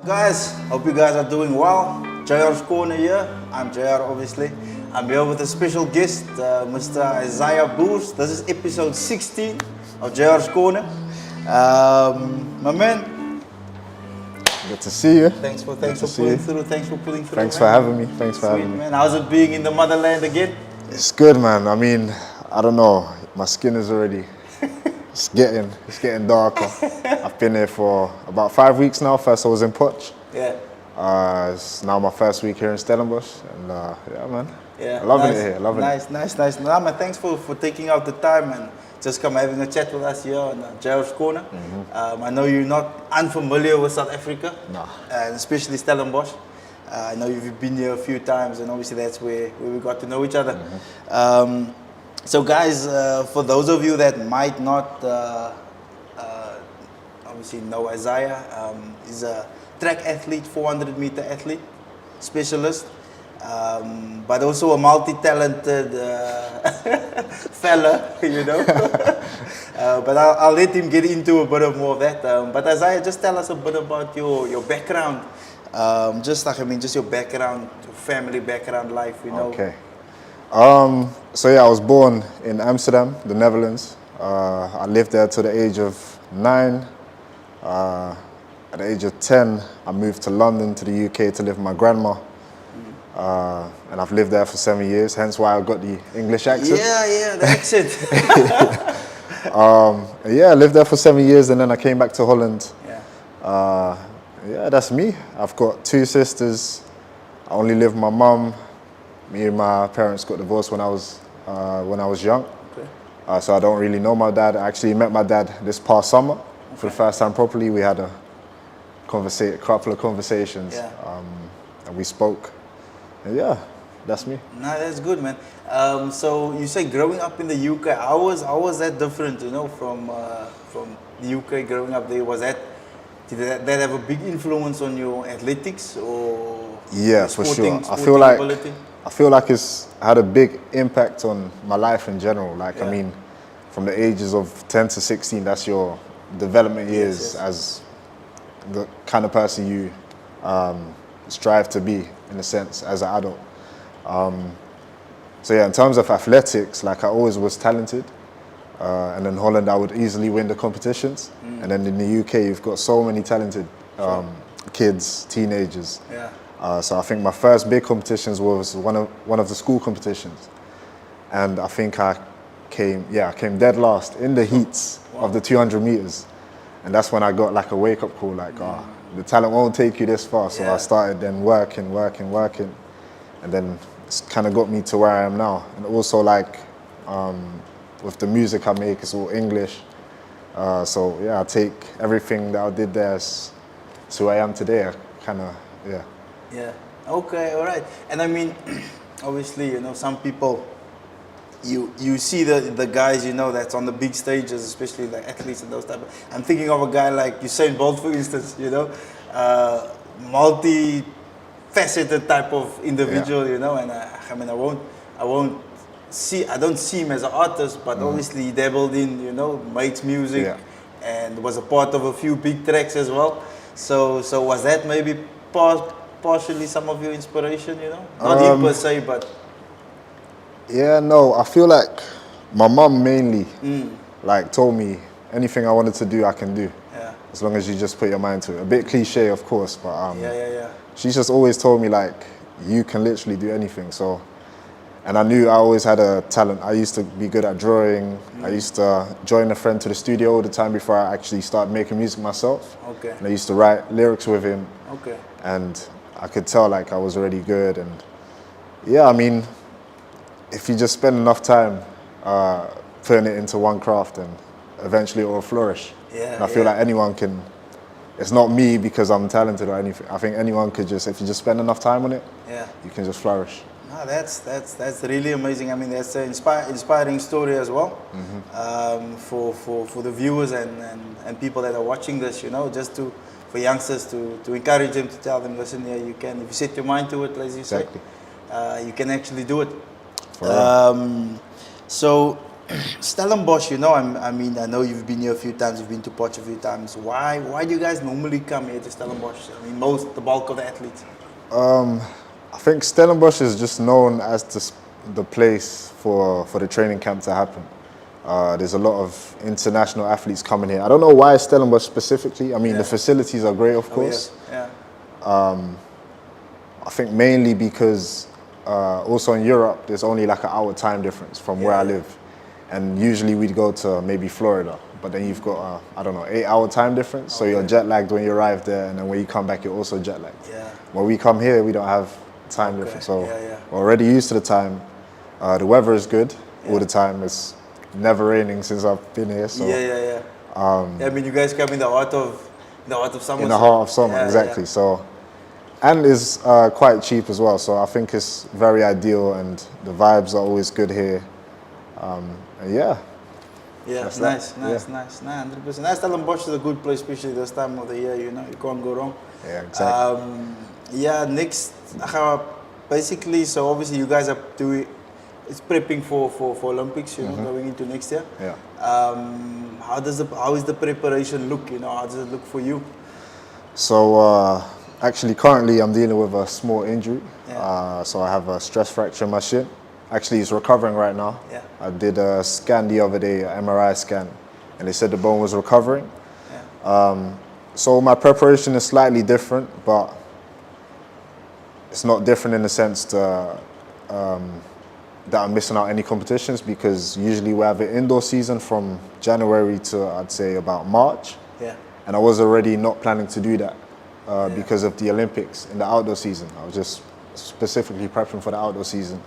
Guys, hope you guys are doing well. JR's Corner here. I'm JR, obviously. I'm here with a special guest, Mr. Isayah Boers. This is episode 16 of JR's Corner. My man, Good to see you. thanks for pulling through. Thanks for pulling through. Thanks man. for having me. Thanks for Sweet, having me. man. How's it being in the motherland again? It's good, man. I mean, I don't know. My skin is already. It's getting darker. I've been here for about 5 weeks now. First I was in Potch. Yeah. It's now my first week here in Stellenbosch, and yeah, man. Yeah, Loving it here. Loving it. Nice. Nah, man, thanks for taking out the time and just come having a chat with us here on JR's Corner. I know you're not unfamiliar with South Africa, Nah. and especially Stellenbosch. I know you've been here a few times, and obviously that's where we got to know each other. So, guys, for those of you that might not obviously know Isayah, he's a track athlete, 400-meter athlete, specialist. But also a multi-talented fella, you know. But I'll let him get into a bit of more of that. But Isayah, just tell us a bit about your background. Just your background, your family background, life, you know. Okay. So yeah, I was born in Amsterdam, the Netherlands. I lived there till the age of 9. At the age of 10, I moved to London, to the UK, to live with my grandma. And I've lived there for 7 years, hence why I got the English accent. Yeah, the accent. Yeah, I lived there for 7 years, and then I came back to Holland. Yeah. Yeah, that's me. I've got 2 sisters. I only live with my mum. Me and my parents got divorced when I was young. Okay. So I don't really know my dad. I actually met my dad this past summer for the first time properly. We had a couple of conversations, and we spoke. And yeah, that's me. Nah, that's good, man. So you say growing up in the UK, how was that different, you know, from the UK growing up there? Did that have a big influence on your athletics or Yeah, for sure. ability? I feel like it's had a big impact on my life in general. Like, I mean, from the ages of 10 to 16, that's your development years as the kind of person you strive to be, in a sense, as an adult. So yeah, in terms of athletics, like I always was talented. And in Holland, I would easily win the competitions. And then in the UK, you've got so many talented kids, teenagers. Yeah. So I think my first big competitions was one of the school competitions, and I think I came dead last in the heats of the 200 meters, and that's when I got like a wake up call, like the talent won't take you this far. So I started then working, and then it's kind of got me to where I am now. And also like with the music I make, it's all English. So yeah, I take everything that I did there as to who I am today. I kind of Yeah. Okay. All right. And I mean, obviously, you know, some people, you see the guys, you know, that's on the big stages, especially like athletes and those type of. I'm thinking of a guy like Usain Bolt, for instance. You know, multi-faceted type of individual. You know, and I don't see him as an artist, but obviously he dabbled in, you know, makes music and was a part of a few big tracks as well. So was that maybe partially some of your inspiration, you know? Not him per se, but... Yeah, no, I feel like my mum mainly like told me anything I wanted to do, I can do. Yeah. As long as you just put your mind to it. A bit cliche, of course, but Yeah. she's just always told me like, you can literally do anything. So, and I knew I always had a talent. I used to be good at drawing. I used to join a friend to the studio all the time before I actually started making music myself. Okay. And I used to write lyrics with him. Okay. And I could tell like I was already good. And yeah, I mean, if you just spend enough time putting it into one craft, then eventually it will flourish. Yeah. And I feel like anyone can. It's not me because I'm talented or anything. I think anyone could just, if you just spend enough time on it, you can just flourish. No, that's really amazing. I mean, that's an inspiring story as well for the viewers and people that are watching this. You know, just for youngsters to encourage them, to tell them, listen, yeah, you can. If you set your mind to it, as you say, you can actually do it. So Stellenbosch, you know, I mean, I know you've been here a few times, you've been to Potch a few times. Why do you guys normally come here to Stellenbosch? I mean, the bulk of the athletes. I think Stellenbosch is just known as the place for the training camp to happen. There's a lot of international athletes coming here. I don't know why Stellenbosch specifically. I mean, the facilities are great, of course. Yeah. I think mainly because also in Europe, there's only like an hour time difference from where I live. And usually we'd go to maybe Florida, but then you've got, I don't know, 8-hour time difference. So you're jet lagged when you arrive there, and then when you come back, you're also jet lagged. Yeah. When we come here, we don't have time difference. So we're already used to the time. The weather is good all the time. It's never raining since I've been here. So I mean, you guys come in the heart of summer. in the heart of summer, exactly. So, and it's quite cheap as well. So I think it's very ideal, and the vibes are always good here. Yeah, nice. 100%. Stellenbosch is a good place, especially this time of the year. You know, you can't go wrong. Yeah, exactly. Next, basically, so obviously you guys are it's prepping for Olympics. You know, going into next year. Yeah. How is the preparation look? You know, how does it look for you? So actually, currently I'm dealing with a small injury. So I have a stress fracture in my shin. Actually, it's recovering right now. Yeah. I did a scan the other day, an MRI scan, and they said the bone was recovering. Yeah. So my preparation is slightly different, but it's not different in the sense that I'm missing out any competitions, because usually we have an indoor season from January to, I'd say, about March. Yeah. And I was already not planning to do that because of the Olympics in the outdoor season. I was just specifically prepping for the outdoor season.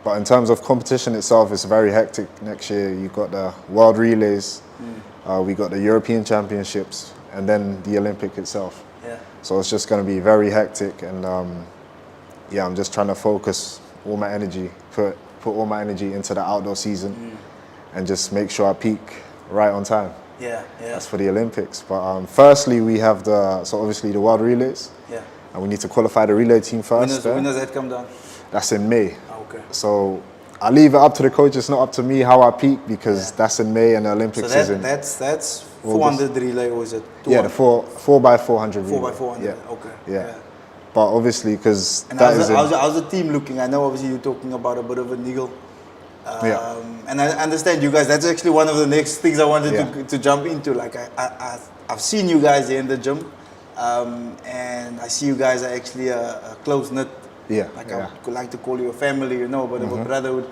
But in terms of competition itself, it's very hectic next year. You've got the World Relays, we got the European Championships, and then the Olympic itself. Yeah. So it's just going to be very hectic, and I'm just trying to focus all my energy, put all my energy into the outdoor season, and just make sure I peak right on time. Yeah. That's for the Olympics. But firstly, we have obviously the World Relays. Yeah. And we need to qualify the relay team first. When does that come down? That's in May. Okay. So I leave it up to the coach. It's not up to me how I peak, because that's in May and the Olympics is in. That's 400 relay, or is it 200? Yeah, the 4x400 relay. 4x400. Yeah. Okay. Yeah. But obviously, because how's the team looking? I know obviously you're talking about a bit of a niggle. And I understand you guys. That's actually one of the next things I wanted to jump into. Like I've seen you guys here in the gym, and I see you guys are actually a close knit. Yeah. I would like to call you a family, you know, but of a brotherhood.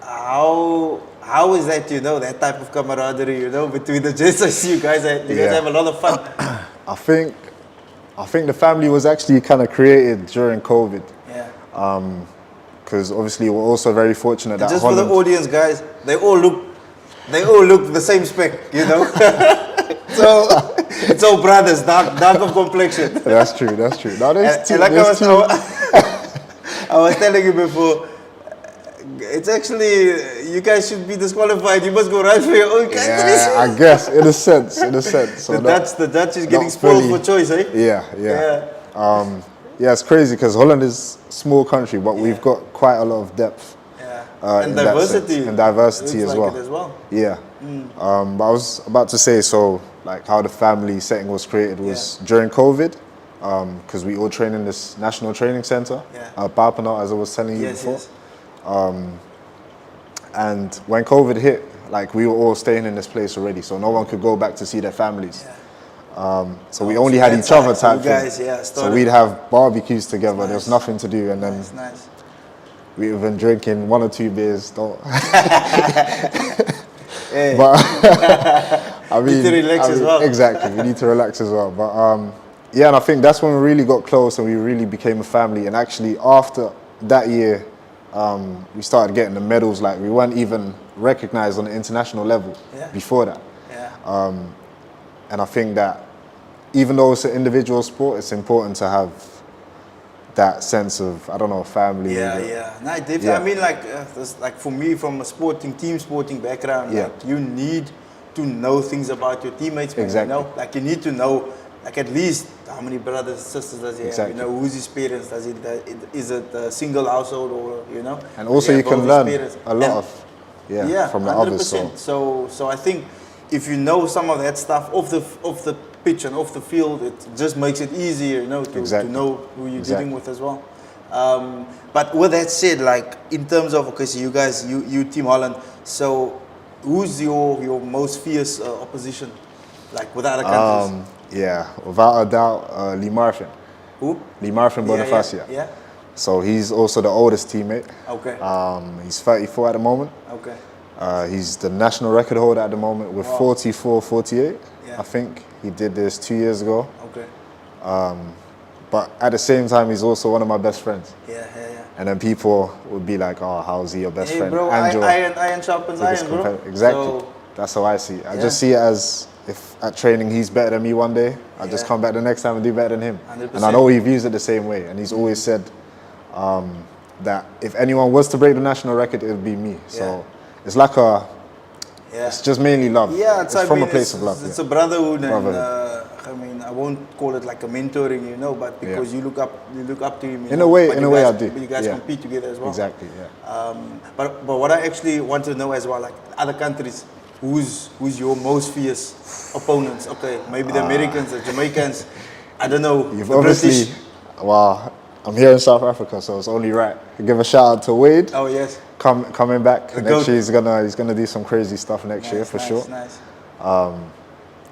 How is that, you know, that type of camaraderie, you know, between the gents? I see you guys have a lot of fun. I think the family was actually kind of created during COVID. Yeah. Because obviously we're also very fortunate that just Holland, for the audience, guys, they all look the same spec, you know. So it's all brothers, dark of complexion. That's true. Now I was telling you before, it's actually, you guys should be disqualified. You must go right for your own country. Yeah, I guess in a sense. So the Dutch is getting spoiled for choice, eh? Yeah. It's crazy because Holland is a small country, but we've got quite a lot of depth. And diversity. And diversity as well. Yeah. But I was about to say, so like how the family setting was created was during COVID, because we all train in this national training center, Papana, as I was telling you before. Yes. And when COVID hit, like we were all staying in this place already, so no one could go back to see their families. So we only had each other type thing. So we'd have barbecues together. There was nothing to do, and then we've been drinking 1 or 2 beers. But I mean, need to relax as well. Exactly, we need to relax as well. But and I think that's when we really got close and we really became a family. And actually, after that year, we started getting the medals. Like we weren't even recognized on the international level before that. And I think that even though it's an individual sport, it's important to have that sense of, family. No, definitely. I mean, like for me, from a team sporting background, like you need to know things about your teammates. Exactly. You know? Like you need to know Like at least how many brothers and sisters does he Exactly. have? You know, who's his parents? Is it a single household or, you know? And also Yeah, you can both his learn parents. a lot And- of, from the 100%. others. So So I think if you know some of that stuff off the pitch and off the field, it just makes it easier, you know, to Exactly. know who you're Exactly. dealing with as well. But with that said, like in terms of, okay, so you guys, you Team Holland, so who's your most fierce opposition, like with other countries? without a doubt, Lee Marfin. Who? Lee Marfin Bonifacia. Yeah. So he's also the oldest teammate. Okay. He's 34 at the moment. Okay. He's the national record holder at the moment with Wow. 44, 48. Yeah. I think he did this 2 years ago. Okay. But at the same time, he's also one of my best friends. Yeah. And then people would be like, "Oh, how's he your best Hey, friend?" bro, Angel, iron sharpens biggest iron, bro. competitor. Exactly. So, That's how I see it. I Yeah. just see it as if at training he's better than me one day, I just Yeah. come back the next time and do better than him. 100%. And I know he views it the same way. And he's always said that if anyone was to break the national record, it would be me. So Yeah. it's like yeah. it's just mainly love. Yeah, it's from a place of love. It's a brotherhood, and Brotherhood. I mean, I won't call it like a mentoring, you know, but because you look up to him. You In know, a way- but in you a way guys- I do, But you guys yeah. compete together as well. Exactly, yeah. But what I actually want to know as well, like other countries, who's your most fierce opponents? Okay, maybe the Americans, the Jamaicans. I don't know. You've the obviously, British. well, I'm here in South Africa, so it's only right. Give a shout out to Wade. Oh yes. Coming back The next goat. year, he's gonna do some crazy stuff next year for sure. Nice.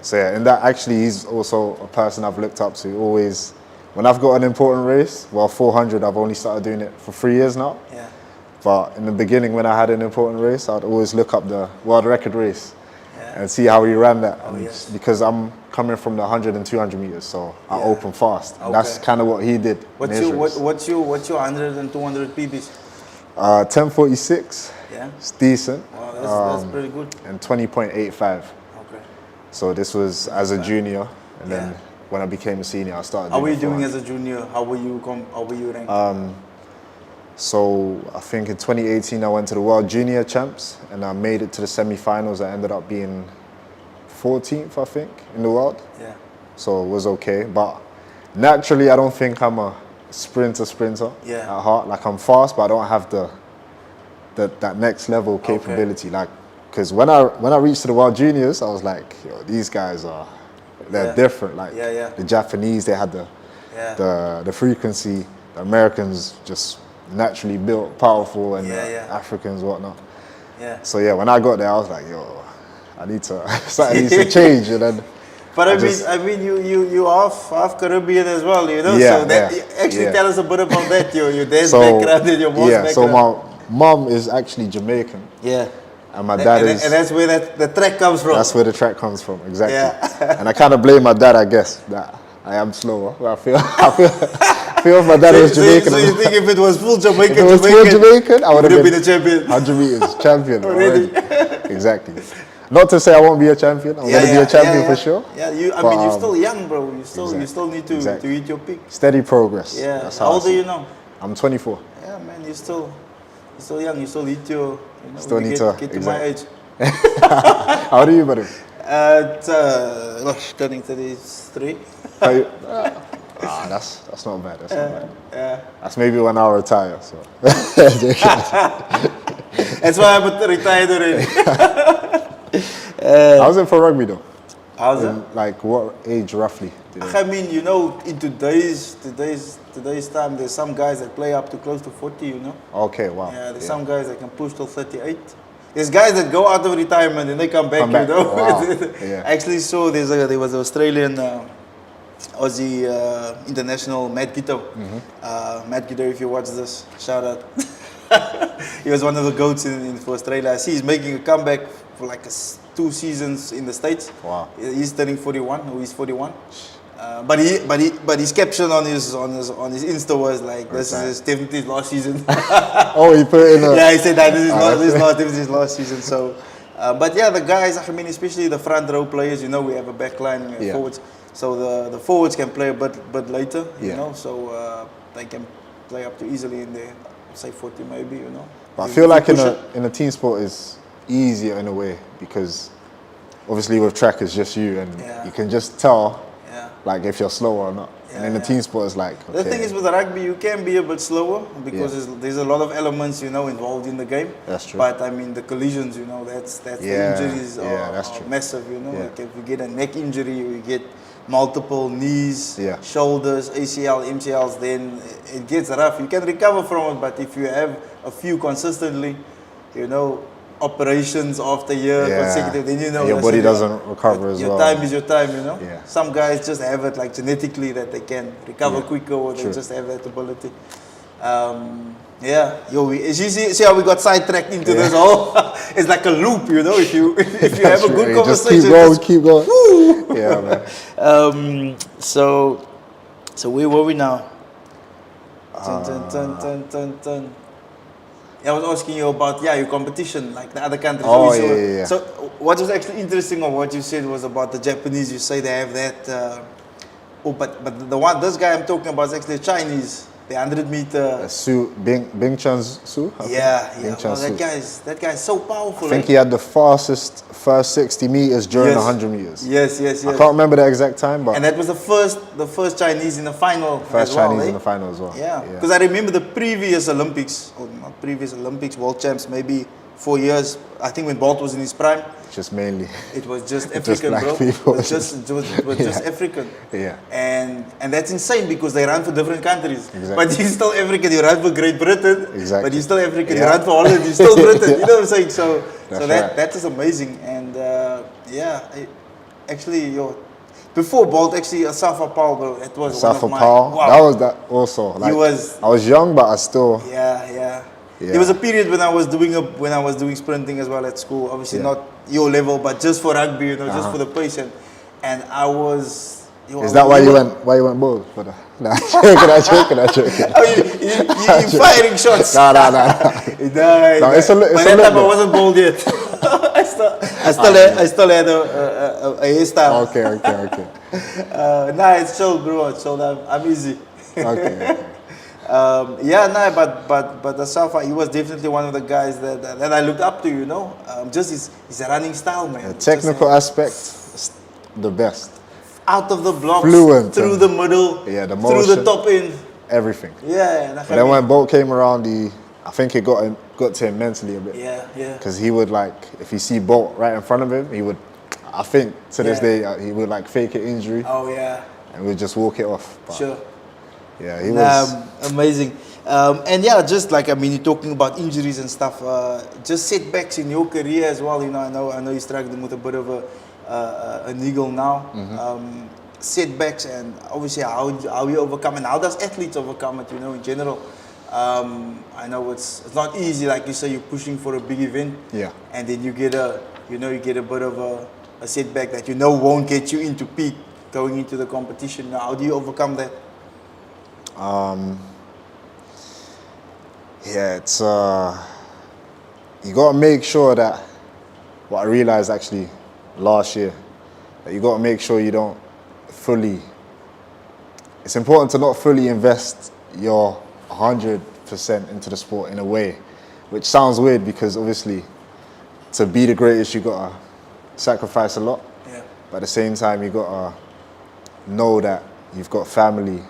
So yeah, and that actually he's also a person I've looked up to. Always, when I've got an important race, well, 400, I've only started doing it for 3 years now. Yeah. But in the beginning, when I had an important race, I'd always look up the world record race Yeah. and see how he ran that. Oh, And yes. Because I'm coming from the 100 and 200 meters, so I Yeah. open fast. And that's Okay. kind of what he did. in his race. What's your 100 and 200 PBs? 10:46. Yeah. It's decent. Wow, that's pretty good. And 20.85. Okay. So this was as a junior, and Yeah. then when I became a senior, I started. How were you it doing 400. as a junior? How were you ranked? So I think in 2018 I went to the World Junior Champs, and I made it to the semi-finals. I ended up being 14th, I think, in the world. Yeah. So it was okay, but naturally I don't think I'm a sprinter Yeah. at heart. Like I'm fast, but I don't have that next level capability. Like, because when I reached to the World Juniors, I was like, yo, these guys they're Yeah. different. Like Yeah. the Japanese, they had the frequency. The Americans just naturally built, powerful, and Africans whatnot. Yeah. So yeah, when I got there, I was like, yo, I need to something needs to change, and then. But I I mean, you half Caribbean as well, you know. Yeah, so that yeah, actually yeah. tell us a bit about that. Your dad's background and your mom's yeah, background. so my mom is actually Jamaican, yeah. and my dad is. And that's where the track comes from. That's where the track comes from, exactly. Yeah. And I kind of blame my dad, I guess, that I am slower. But I feel if my dad was Jamaican. So you think if it was full Jamaican, if it was full Jamaican, I would have been a champion. 100 meters champion Already. Exactly. Not to say I won't be a champion. I'm going to be a champion for sure. Yeah, I But, mean, you're still young, bro. You exactly, still need to hit your peak. Steady progress. Yeah. That's How I old are see you it. now? I'm 24. Yeah, man, you're still young. You still hit your. Still when you need to- get to my age. How old are you, buddy? Turning 33. That's not bad. That's not bad. Yeah. That's maybe when I'll retire. So. That's why I'm retired already. How's it for rugby though? How's it? Like what age roughly? I mean, you know, in today's time, there's some guys that play up to close to 40, you know. Okay, wow. Yeah, there's some guys that can push till 38. There's guys that go out of retirement and they come back, back. you know. Wow. Yeah. I actually saw there was an Australian Aussie international Matt Gito. Matt Gito, if you watch this, shout out. He was one of the goats for Australia. I see he's making a comeback for like 2 seasons in the States. Wow. He's turning 41, or he's 41. But his caption on his Insta was like, "This is definitely his last season." Oh, he put it in a... Yeah, he said that this is his last season. So, but yeah, the guys, I mean, especially the front row players, you know, we have a back line forwards, so the forwards can play a bit later, you know, so they can play up to easily in the say 40 maybe, you know. But I feel like in a team sport is easier in a way because obviously with track it's just you and you can just tell like if you're slower or not. And in the team sport, it's like, okay. The thing is with rugby, you can be a bit slower because there's a lot of elements, you know, involved in the game. That's true. But I mean, the collisions, you know, that's the injuries are massive, you know. Yeah. Like if you get a neck injury, you get multiple knees, shoulders, ACL, MCLs, then it gets rough. You can recover from it, but if you have a few consistently, you know, operations after year consecutive, then you know your body doesn't recover as well. Your time is your time, you know. Yeah. Some guys just have it like genetically that they can recover quicker, or they just have that ability. As you see how we got sidetracked into this whole. It's like a loop, you know. If you have a good conversation, just keep going. Woo! Yeah, man. So where were we now? Dun. I was asking you about your competition, like the other countries. So what was actually interesting of what you said was about the Japanese. You say they have that. But this guy I'm talking about is actually Chinese. The 100 meter. Bing Chun's Su? That guy is so powerful. I think he had the fastest first 60 meters during 100 meters. Yes. I can't remember the exact time, but. And that was the first Chinese in the final. In the final as well. Yeah, because I remember the previous Olympics, World Champs, maybe 4 years. I think when Bolt was in his prime. Just mainly. It was just African, just bro. People. It was just African. Yeah. And that's insane because they run for different countries. Exactly. But you're still African. You run for Great Britain. Exactly. But you're still African. You run for Holland. You're still Britain. You know what I'm saying? So right. that is amazing. And before Bolt, actually, Asafa Powell, bro, it was Asafa one of my. Powell. Wow. That was that also. Like, I was young, but I still. Yeah. There was a period when I was doing sprinting as well at school. Obviously not your level, but just for rugby, you know, just for the pace. And I was. Is that why you went bold? Nah, joking. Oh, you firing shots? No. No, it's a by that time I wasn't bold yet. I still had a hairstyle. Okay. It's chill, bro. It's chill. I'm easy. Okay. But Asafa, he was definitely one of the guys that I looked up to, you know. Just his running style, man. The technical aspect, the best. Out of the blocks, fluent, through the middle, the motion, through the top end. Everything. Yeah. But then when Bolt came around, I think it got to him mentally a bit. Yeah. Because he would if he see Bolt right in front of him, he would, I think to this day, he would fake an injury. Oh yeah. And we'd just walk it off. But sure. Yeah, he was amazing. Just you're talking about injuries and stuff. Just setbacks in your career as well. You know, I know you're struggling with a bit of an eagle now. Mm-hmm. Setbacks and obviously how you overcome and how does athletes overcome it. You know, in general. I know it's not easy. Like you say, you're pushing for a big event. Yeah. And then you get a bit of a setback that won't get you into peak going into the competition. Now, how do you overcome that? It's you got to make sure that what I realized actually last year, that you got to make sure you don't fully. It's important to not fully invest your 100% into the sport in a way, which sounds weird because obviously to be the greatest you got to sacrifice a lot. Yeah. But at the same time you got to know that you've got family.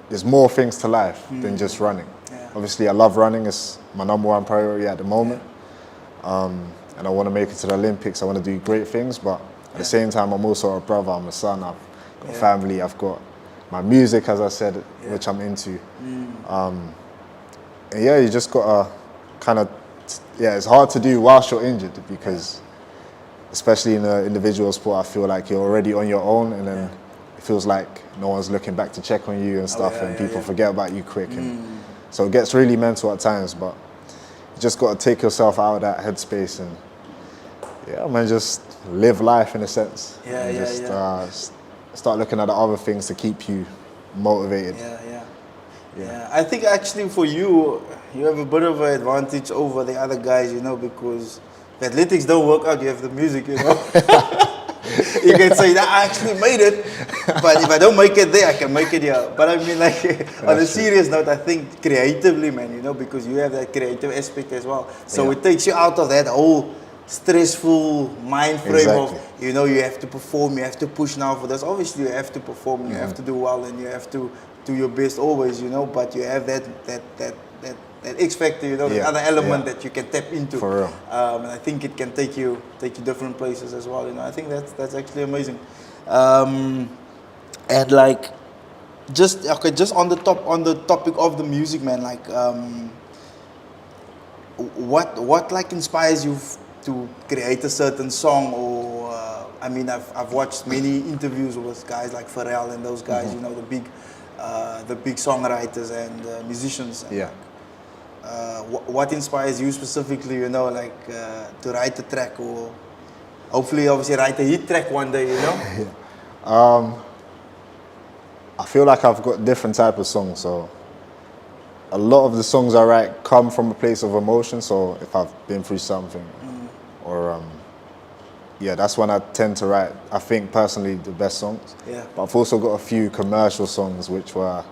There's more things to life than just running. Yeah. Obviously, I love running. It's my number one priority at the moment. And I want to make it to the Olympics. I want to do great things, but at the same time, I'm also a brother, I'm a son, I've got family, I've got my music, as I said, which I'm into. And you just got to it's hard to do whilst you're injured because especially in an individual sport, I feel like you're already on your own and then it feels like no one's looking back to check on you and stuff, and people forget about you quick. And so it gets really mental at times, but you just got to take yourself out of that headspace and just live life in a sense. Start looking at the other things to keep you motivated. Yeah. I think actually for you have a bit of an advantage over the other guys, because if athletics don't work out, you have the music, You can say that I actually made it, but if I don't make it there, I can make it here. But I mean, on a serious note, I think creatively, man, because you have that creative aspect as well. So it takes you out of that whole stressful mind frame Exactly. of, you know, you have to perform, you have to push now for this. Obviously, you have to perform, you have to do well, and you have to do your best always, you know. But you have that X factor, you know, the Yeah, other element yeah. that you can tap into. For real. And I think it can take you different places as well. You know, I think that's actually amazing. And like, just on the topic of the music, man. Like, what like inspires you to create a certain song? Or I mean, I've watched many interviews with guys like Pharrell and those guys. You know, the big songwriters and musicians. Yeah. What inspires you specifically, you know, like to write a track, or hopefully obviously write a hit track one day, you know? I feel like I've got different type of songs. So a lot of the songs I write come from a place of emotion. So if I've been through something, or yeah, that's when I tend to write, I think personally, the best songs. Yeah. But I've also got a few commercial songs which were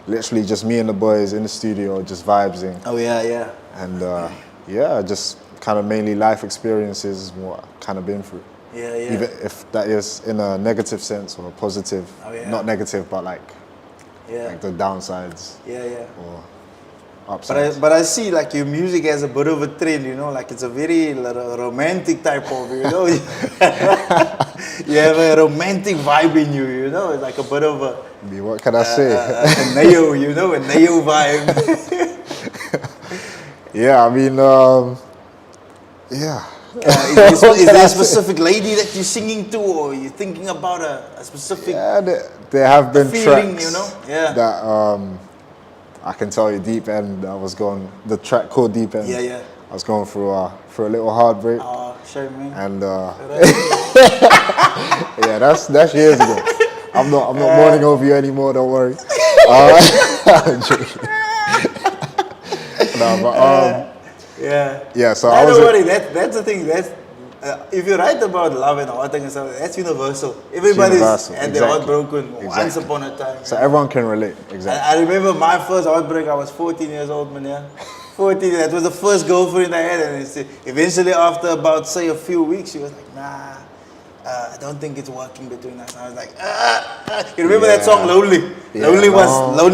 literally just me and the boys in the studio, just vibesing. Oh yeah. And yeah, just kind of mainly life experiences, what I've kind of been through. Yeah. Even if that is in a negative or a positive, Oh, yeah. not negative, but like Yeah. the downsides Yeah. or upsides. But I see like your music has a bit of a trend, you know, like it's a very romantic type of, you know. You have a romantic vibe in you, you know. It's like a bit of a What can I say? a neo, you know, a neo vibe. Yeah, I mean, yeah. Is there a specific lady that you're singing to, or you're thinking about a specific Yeah, there have been feeling, tracks you know? Yeah. that I can tell you Deep End. I was going, the track called Deep End. Yeah. I was going through a little heartbreak, Oh, shame, man. and yeah, that's years ago. I'm not mourning over you anymore. Don't worry. I'm joking. No, but yeah. So I was. Don't worry. That's the thing. That's if you write about love and heartache and stuff, that's universal. Everybody's universal, had their heart exactly. broken once Exactly. upon a time. So everyone can relate. I Exactly. remember my first heartbreak. I was 14 years old, man. Yeah, 14. That was the first girlfriend I had, and eventually, after about say a few weeks, she was like, "Nah, I don't think it's working between us." And I was like, You remember that song, "Lonely"? Yeah, Lonely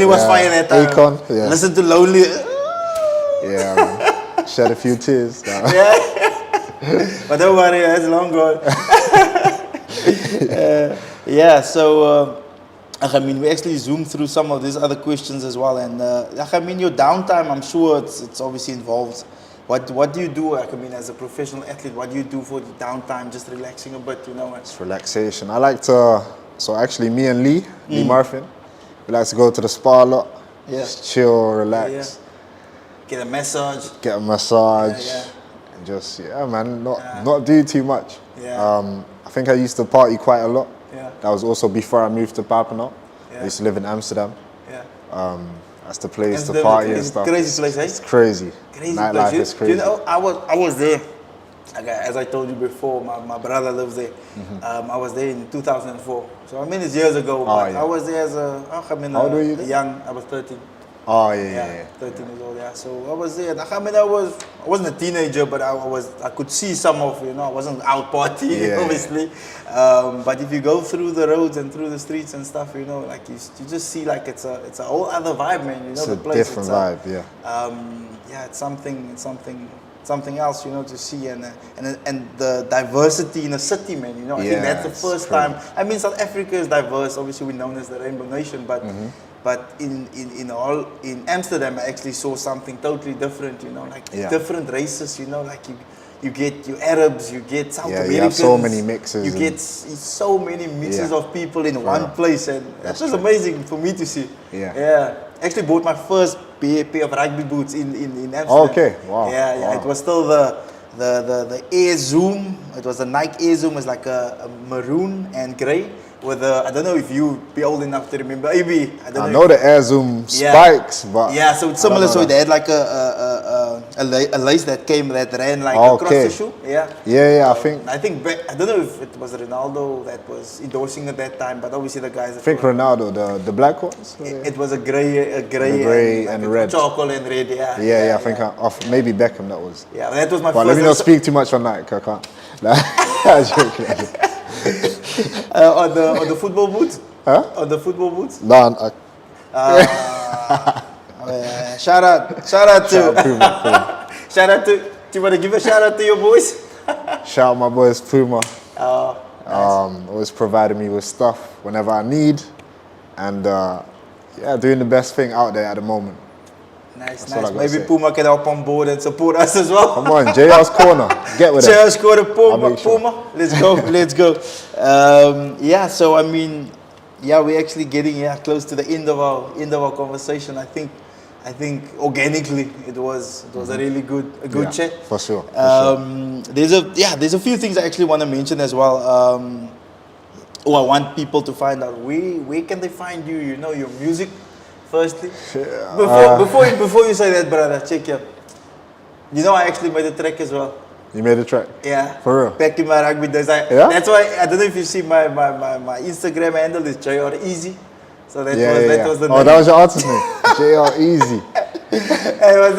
was yeah. fire that time. Akon, yeah. Listen to "Lonely." Yeah, man. Shed a few tears. No. But don't worry, that's long gone. So I mean, we actually zoomed through some of these other questions as well, and I mean, your downtime, I'm sure it's obviously involved. What do you do? I mean, as a professional athlete, what do you do for the downtime? Just relaxing a bit, you know? It's relaxation. I like to. So actually, me and Lee Murphy, we like to go to the spa a lot. Yeah. Just chill, relax, Yeah. Get a massage. get a massage, Yeah. and just man, not do too much. Yeah. I think I used to party quite a lot. Yeah. That was also before I moved to Papendal. Yeah. I used to live in Amsterdam. Yeah. That's the place to Amsterdam party is and a stuff. crazy place, eh? It's crazy. Crazy Nightlife place. is crazy. You know, I was there. Like, as I told you before, my brother lives there. I was there in 2004. So I mean, it's years ago. But yeah. I was there as How old were you then? young. I was 13. Oh yeah. 13 years old. Yeah. So I was there. I mean, I wasn't a teenager, but I could see some of, you know, I wasn't out partying, Yeah, obviously. But if you go through the roads and through the streets and stuff, you know, like you just see like it's a whole other vibe, man. You know, It's the a place. different vibe. Yeah. It's something else, you know, to see, and the diversity in a city, man. You know, I think Yeah, that's the it's first crazy. time. I mean, South Africa is diverse. Obviously, we're known as the Rainbow Nation, but in Amsterdam, I actually saw something totally different. You know, like Yeah. different races. You know, like you get your Arabs, you get South Yeah, Americans. you have so many mixes You and- get so many mixes Yeah. of people in one place, and that was true. amazing for me to see. Yeah. Actually bought my first pair of rugby boots in Amsterdam. Oh, okay. Wow. Yeah. Wow. It was still the Air Zoom. It was a Nike Air Zoom. It was like a maroon and grey with the, I don't know if you be old enough to remember. Maybe I don't I know. know the air zoom spikes, but Yeah, so it's I don't similar. know So that. they had like a lace that came that ran like across Okay. the shoe. Yeah. Yeah, I think I don't know if it was Ronaldo that was endorsing at that time, but obviously the guys. That were- Ronaldo, the black ones. It was a grey, grey and red. charcoal and red. Yeah. Yeah, I think maybe Beckham that was. Yeah, that was my But first. let me not speak too much on that. 'Cause I can't. I'm joking. On the football boots. Huh? On the football boots. Nah, Shout out to. Shout out to. Do you want to give a shout out to your boys? shout out my boys Puma. Nice. Always providing me with stuff whenever I need, and yeah, doing the best thing out there at the moment. Nice, That's all I nice. gotta Maybe say. Puma can help on board and support us as well. Come on, JR's corner, get with it. Cheers, go to I'll Puma. make sure. Puma. Let's go. Let's go. Yeah. So I mean, yeah, we're actually getting close to the end of our conversation. I think organically it was a really good Yeah, chat. for sure. There's a few things I actually want to mention as well. I want people to find out where can they find you? You know, your music. Firstly, before you say that, brother, check here. You know, I actually made a track as well. You made a track. Yeah. For real? Back in my rugby days. Yeah? That's why I don't know if you see my Instagram handle is JR Easy. So that was the name. Oh, that was your artist name, JR Easy. that was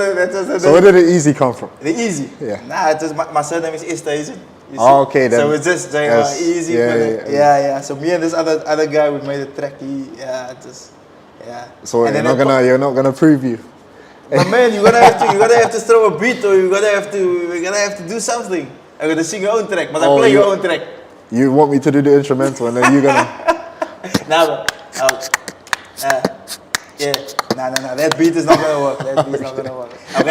the So name. where did the Easy come from? The Easy. Yeah. Nah, it was my surname is Esther. Oh, okay, then. So it's just JR Yes. Easy. Yeah, Yeah. So me and this other guy, we made a track. So And you're then not gonna preview. But man, you're gonna have to throw a beat, or you're gonna have to do something. I'm gonna sing your own track, but I play your own track. You want me to do the instrumental, and then you're gonna. Nah, nah. That beat is not gonna work. That beat is not gonna work. Okay,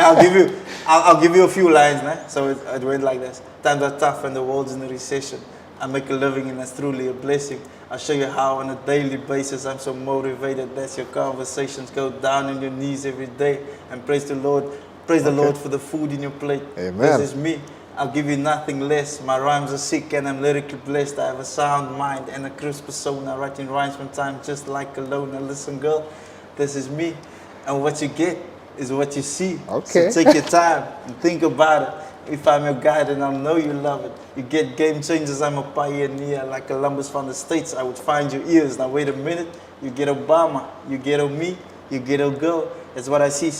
I'll give you a few lines, nah? So it went like this: times are tough and the world's in a recession. I make a living and that's truly a blessing. I'll show you how on a daily basis I'm so motivated. That's your conversations. Go down on your knees every day and praise the Lord. Praise the Lord for the food in your plate. Amen. This is me. I'll give you nothing less. My rhymes are sick and I'm lyrically blessed. I have a sound mind and a crisp persona. Writing rhymes from time just like alone. Now listen, girl, this is me. And what you get is what you see. Okay. So take your time and think about it. If I'm your guide, then I'll know you love it. You get game changers, I'm a pioneer. Like Columbus found the States, I would find your ears. Now wait a minute, you get Obama, you get me, you get a girl. That's what I see.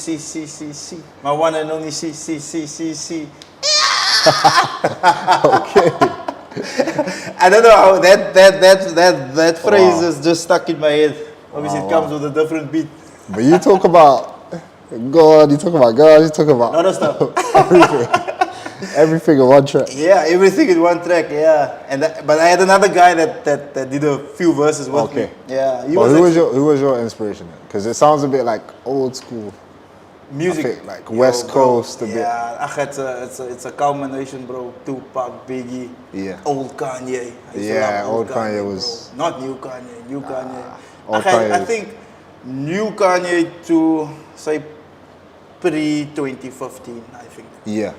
My one and only see. Okay. I don't know how that phrase is just stuck in my head. Obviously it comes with a different beat. But you talk about God, you talk about girls, you talk about A lot of stuff. everything in one track. Yeah, everything in one track, yeah. But I had another guy that did a few verses with me. Okay. Yeah. But who was your inspiration? Because it sounds a bit like old school music, I think, like West Coast a bit. Yeah, it's a culmination, bro. Tupac, Biggie, Yeah. old Kanye. I used to Yeah, love old Kanye bro. was- not new Kanye. New Kanye. old Kanye I was- think new Kanye to say pre-2015. I think. Yeah.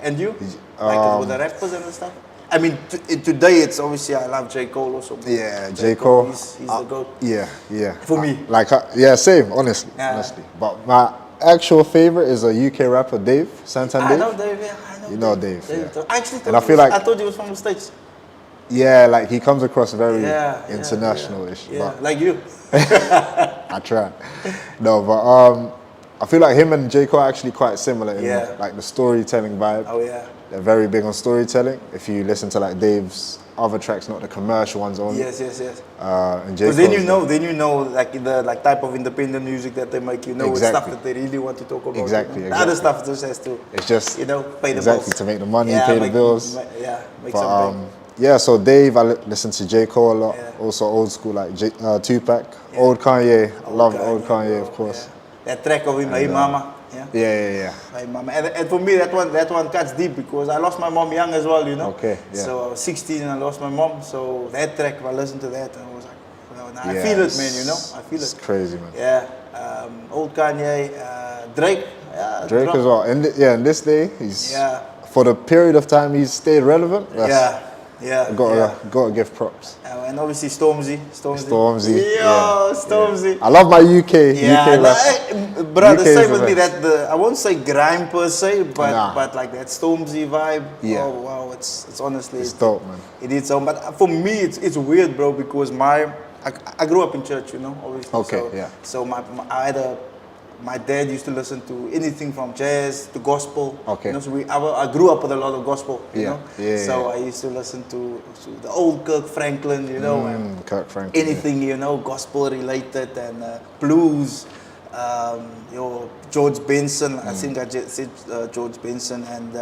And you? Like with the rappers and the stuff? I mean, today it's obviously I love J. Cole also. Yeah, J. Cole. He's the GOAT. Yeah. For me. Same, honestly. Yeah. Honestly. But my actual favorite is a UK rapper, Dave, Santan I Dave. know Dave, yeah. I know You know Dave, yeah. I actually thought And I feel like- I thought he was from the States. Yeah, like he comes across very Yeah. international-ish. Yeah, But like you. I try. No, but I feel like him and J. Cole are actually quite similar in Yeah. like the storytelling vibe. Oh yeah. They're very big on storytelling. If you listen to like Dave's other tracks, not the commercial ones only. Yes. And J. Because Cole's then you know like the type of independent music that they make. You know, it's stuff Exactly. that they really want to talk about. Exactly, The other exactly. stuff just has to. It's just Pay the exactly bills. to make the money, pay the bills. Make But some yeah, so Dave, I listen to J. Cole a lot. Yeah. Also old school like Tupac, old Kanye. I love old Kanye, bro, of course. yeah. That track of him, Hey Mama. Yeah. Yeah. Hey Mama. And for me, that one cuts deep because I lost my mom young as well, you know. Okay, yeah. So I was 16 and I lost my mom. So that track, I listened to that and I was like, well, I Yeah, feel it, man. You know, I feel It's it. crazy, man. Yeah. Old Kanye, Drake. Yeah. Drake drop. as well. And in this day, he's Yeah. for the period of time he's stayed relevant. Yeah. Yeah, gotta give props. And obviously Stormzy. Stormzy. Yeah, Stormzy. I love my UK Yeah, brother, UK say is the with me best. that I won't say grime per se, but Nah. but like that Stormzy vibe. Yeah. Oh wow, it's honestly It's dope, man. It is so, but for me it's weird, bro, because I grew up in church, you know, obviously. Okay, so, yeah. So my dad used to listen to anything from jazz to gospel. Okay. You know, so I grew up with a lot of gospel. You Yeah, know. yeah, So yeah. I used to listen to the old Kirk Franklin, you know, and Kirk Franklin. anything, you know, gospel related and blues. George Benson. I think I just said George Benson and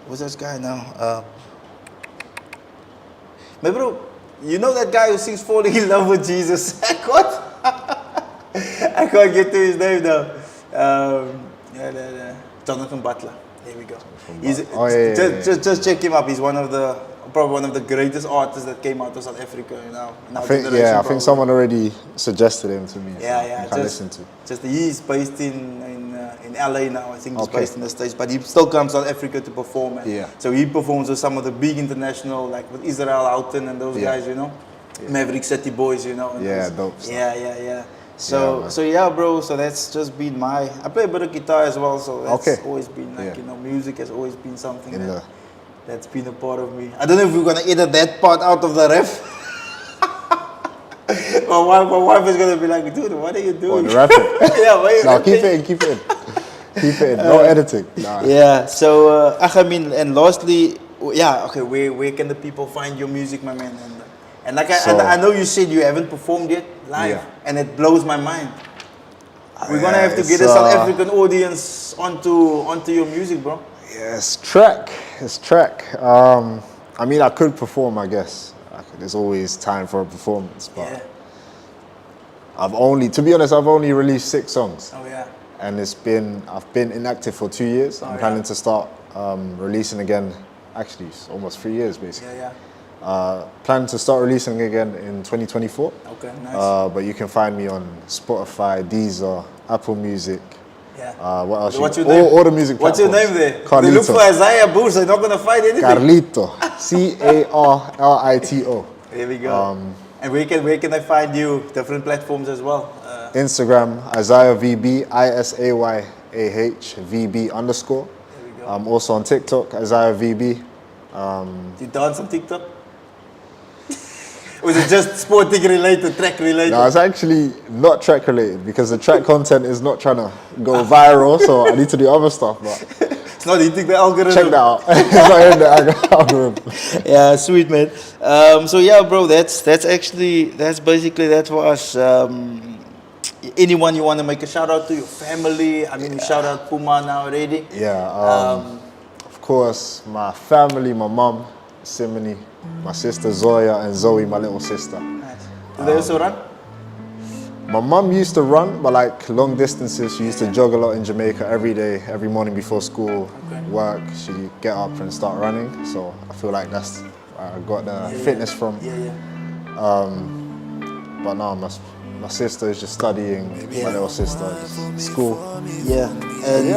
what's this guy now? My bro, you know that guy who sings "Falling in Love with Jesus"? I can't get to his name now. Jonathan Butler. There we go. Just check him up. He's probably one of the greatest artists that came out of South Africa, you know. I think someone already suggested him to me. So Yeah. I can listen to. Just he's based in LA now. I think he's based in the States, but he still comes to South Africa to perform. Yeah. So he performs with some of the big international, like with Israel Houghton and those guys, you know. Yeah. Maverick City Boys, you know. And Dope stuff. Yeah. So yeah, bro. So that's just been I play a bit of guitar as well. So that's always been like you know, music has always been something that's been a part of me. I don't know if we're gonna edit that part out of the ref. my wife is gonna be like, dude, what are you doing? The rapping. Yeah, keep it in. Keep it in. No editing. Nah. Yeah. So I mean, and lastly, okay. Where can the people find your music, my man? And like I know you said you haven't performed yet live, and it blows my mind. We're gonna have to get a South African audience onto your music, bro. Yeah, it's track. I mean, I could perform, I guess. There's always time for a performance, but to be honest, I've only released 6 songs. Oh yeah. And I've been inactive for 2 years. I'm planning to start releasing again. Actually, it's almost 3 years basically. Yeah. Planning to start releasing again in 2024. Okay, nice. But you can find me on Spotify, Deezer, Apple Music. Yeah. What else? What's your name? All the music What's your platforms. name there? Carlito. They look for Isayah Boers. They're not gonna find anything. Carlito. Carlito. There we go. And where can I find you? Different platforms as well. Instagram, Isayah VB, ISAYAH VB _. There we go. I'm also on TikTok, Isayah VB. Do you dance on TikTok? Or is it just sporting related, track related? No, it's actually not track related because the track content is not trying to go viral, so I need to do other stuff. But it's not hitting the algorithm. check that out. It's not in the algorithm. Yeah, sweet man. So yeah, bro, that's basically that for us. Anyone you want to make a shout out to, your family? I mean, we shout out Puma now already. Yeah, of course, my family, my mom, Simone, my sister Zoya, and Zoe, my little sister. Nice. Do they also run? My mom used to run, but like long distances. She used to jog a lot in Jamaica every day, every morning before school, work. She'd get up and start running. So I feel like that's where I got the fitness from. But now my sister is just studying. My little sister, just school. Yeah, and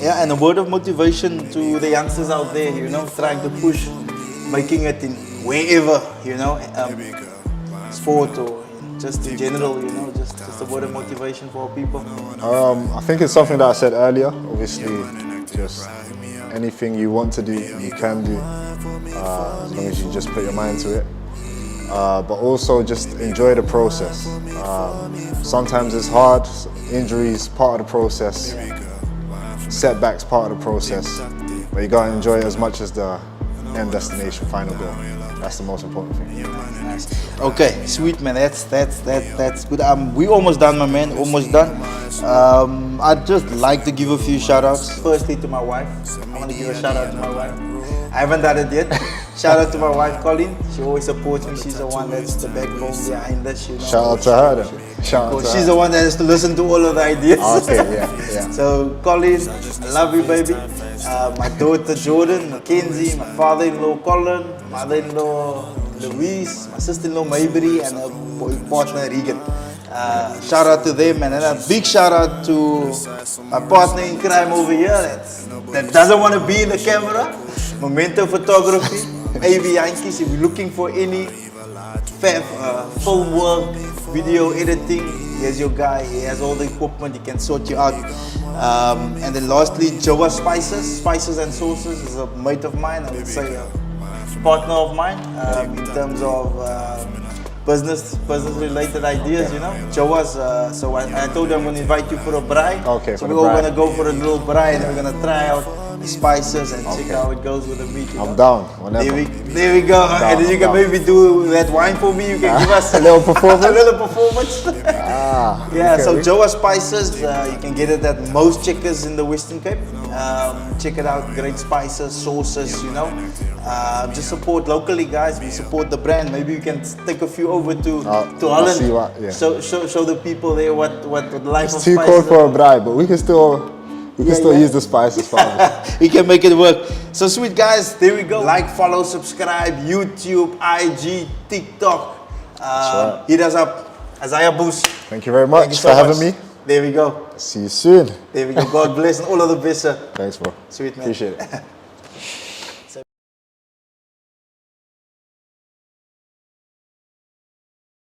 and a word of motivation to the youngsters out there. You know, trying to push, making it in wherever. You know, sport or just in general. You know, just a word of motivation for our people. I think it's something that I said earlier. Obviously, just anything you want to do, you can do, as long as you just put your mind to it. But also just enjoy the process. Sometimes it's hard, injuries part of the process, setbacks part of the process, but you gotta enjoy it as much as the end destination, final goal. That's the most important thing. Nice. Okay, sweet man. That's good. We almost done, my man. Almost done. I'd just like to give a few shout outs. Firstly to my wife. I want to give a shout out to my wife. I haven't done it yet. Shout out to my wife, Colleen. She always supports me. She's the one that's the backbone behind this. You know. Shout out to her then. Shout out to She's her. the one that has to listen to all of the ideas. Okay, yeah. So, Colleen, I love you, baby. My daughter, Jordan, Mackenzie, my father-in-law, Colin, mother-in-law, Louise, my sister-in-law, Maybury, and her partner, Regan. Shout out to them, and then a big shout out to my partner in crime over here that doesn't want to be in the camera. Memento Photography. AB Yankees, if you're looking for any film work, video editing, here's your guy. He has all the equipment, he can sort you out. And then lastly, Jowas Spices and Sauces is a mate of mine, I would say a partner of mine in terms of business related ideas, you know. Jowas, so I told you I'm going to invite you for a braai. Okay, so for we're the all braai. going to go for a little braai and we're going to try out the spices and check how it goes with the meat. You know? I'm down. Whenever. There we go. And then you can maybe do that wine for me. You can give us a little performance. a little performance. Yeah, okay. so Jowas Spices, you can get it at most checkers in the Western Cape. Check it out, great spices, sauces, you know. Just support locally, guys. We support the brand. Maybe you can take a few over to Holland. See what, yeah. Show the people there what the life of It's too spices cold for a are. braai, but we can still use the spices for us. We can make it work. So sweet guys, there we go. Like, follow, subscribe, YouTube, IG, TikTok. right. Hit us up. Isayah Boers. Thank you very much Thank you so for having much. me. There we go. See you soon. There we go. God bless and all of the best, sir. Thanks, bro. Sweet man. Appreciate it.